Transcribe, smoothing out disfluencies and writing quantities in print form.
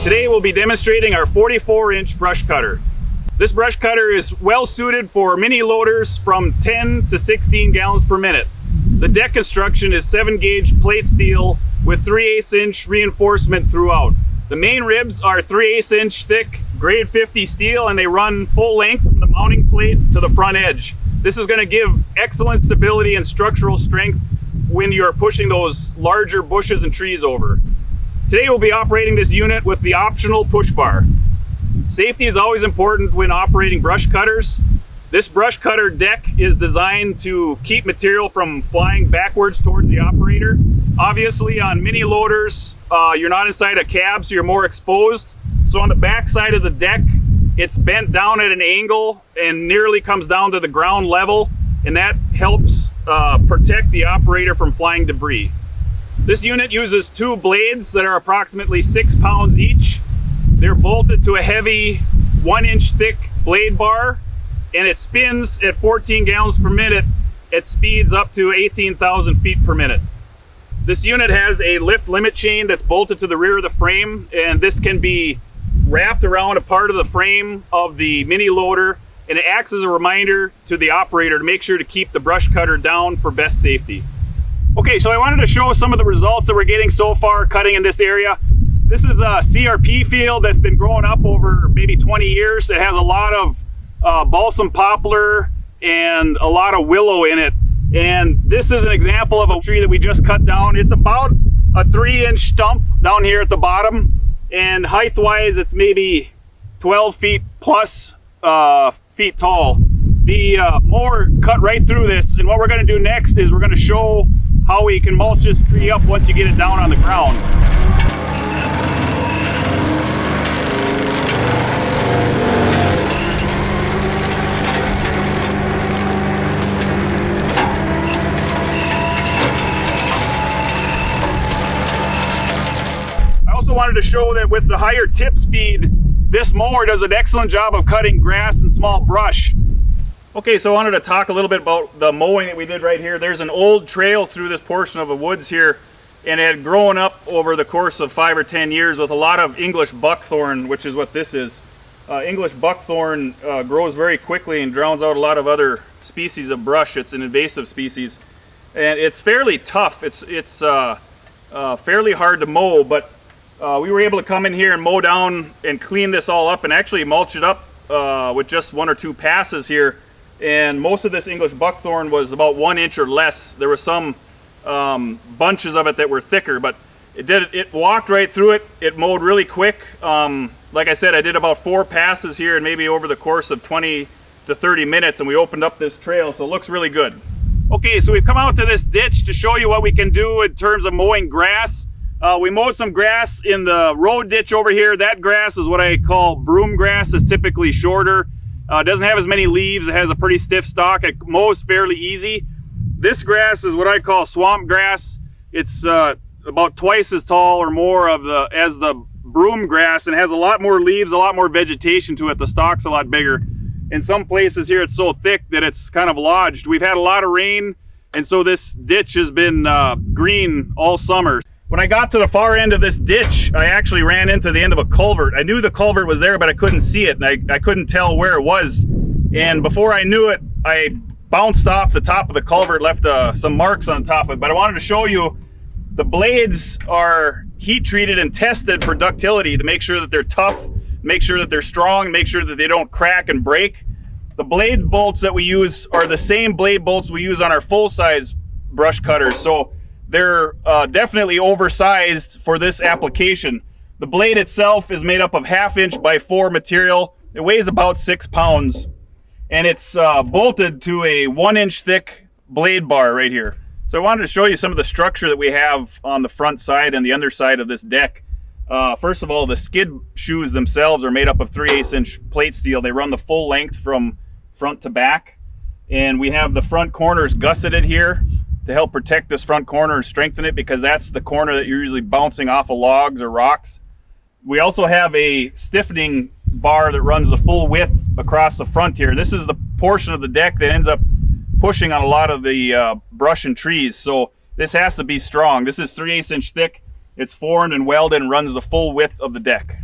Today we'll be demonstrating our 44-inch brush cutter. This brush cutter is well suited for mini loaders from 10 to 16 gallons per minute. The deck construction is 7-gauge plate steel with 3/8 inch reinforcement throughout. The main ribs are 3/8 inch thick grade 50 steel, and they run full length from the mounting plate to the front edge. This is going to give excellent stability and structural strength when you're pushing those larger bushes and trees over. Today we'll be operating this unit with the optional push bar. Safety is always important when operating brush cutters. This brush cutter deck is designed to keep material from flying backwards towards the operator. Obviously on mini loaders, you're not inside a cab, so you're more exposed. So on the back side of the deck, it's bent down at an angle and nearly comes down to the ground level, and that helps protect the operator from flying debris. This unit uses 2 blades that are approximately 6 pounds each. They're bolted to a heavy 1-inch thick blade bar, and it spins at 14 gallons per minute at speeds up to 18,000 feet per minute. This unit has a lift limit chain that's bolted to the rear of the frame, and this can be wrapped around a part of the frame of the mini loader, and it acts as a reminder to the operator to make sure to keep the brush cutter down for best safety. Okay, so I wanted to show some of the results that we're getting so far cutting in this area. This is a CRP field that's been growing up over maybe 20 years. It has a lot of balsam poplar and a lot of willow in it. And this is an example of a tree that we just cut down. It's about a 3-inch stump down here at the bottom. And height-wise, it's maybe 12 feet plus feet tall. The mower cut right through this, and what we're going to do next is we're going to show how we can mulch this tree up once you get it down on the ground. I also wanted to show that with the higher tip speed, this mower does an excellent job of cutting grass and small brush. Okay, so I wanted to talk a little bit about the mowing that we did right here. There's an old trail through this portion of the woods here, and it had grown up over the course of 5 or 10 years with a lot of English buckthorn, which is what this is. English buckthorn grows very quickly and drowns out a lot of other species of brush. It's an invasive species, and it's fairly tough. It's fairly hard to mow, but we were able to come in here and mow down and clean this all up and actually mulch it up with just 1 or 2 passes here. And most of this English buckthorn was about 1 inch or less. There were some bunches of it that were thicker, but it walked right through it. It mowed really quick. Like I said, I did about 4 passes here, and maybe over the course of 20 to 30 minutes, and we opened up this trail, so it looks really good. Okay, so we've come out to this ditch to show you what we can do in terms of mowing grass. We mowed some grass in the road ditch over here. That grass is what I call broom grass. It's typically shorter. It doesn't have as many leaves. It has a pretty stiff stalk. It mows fairly easy. This grass is what I call swamp grass. It's about twice as tall or more as the broom grass, and has a lot more leaves, a lot more vegetation to it. The stalk's a lot bigger. In some places here it's so thick that it's kind of lodged. We've had a lot of rain, and so this ditch has been green all summer. When I got to the far end of this ditch, I actually ran into the end of a culvert. I knew the culvert was there, but I couldn't see it, and I couldn't tell where it was. And before I knew it, I bounced off the top of the culvert, left some marks on top of it. But I wanted to show you the blades are heat treated and tested for ductility to make sure that they're tough, make sure that they're strong, make sure that they don't crack and break. The blade bolts that we use are the same blade bolts we use on our full-size brush cutters. So they're definitely oversized for this application. The blade itself is made up of 1/2 inch by 4 material. It weighs about 6 pounds, and it's bolted to a 1-inch thick blade bar right here. So I wanted to show you some of the structure that we have on the front side and the underside of this deck. First of all, the skid shoes themselves are made up of 3/8 inch plate steel. They run the full length from front to back, and we have the front corners gusseted here to help protect this front corner and strengthen it, because that's the corner that you're usually bouncing off of logs or rocks. We also have a stiffening bar that runs the full width across the front here. This is the portion of the deck that ends up pushing on a lot of the brush and trees, so this has to be strong. This is 3/8 inch thick. It's formed and welded and runs the full width of the deck.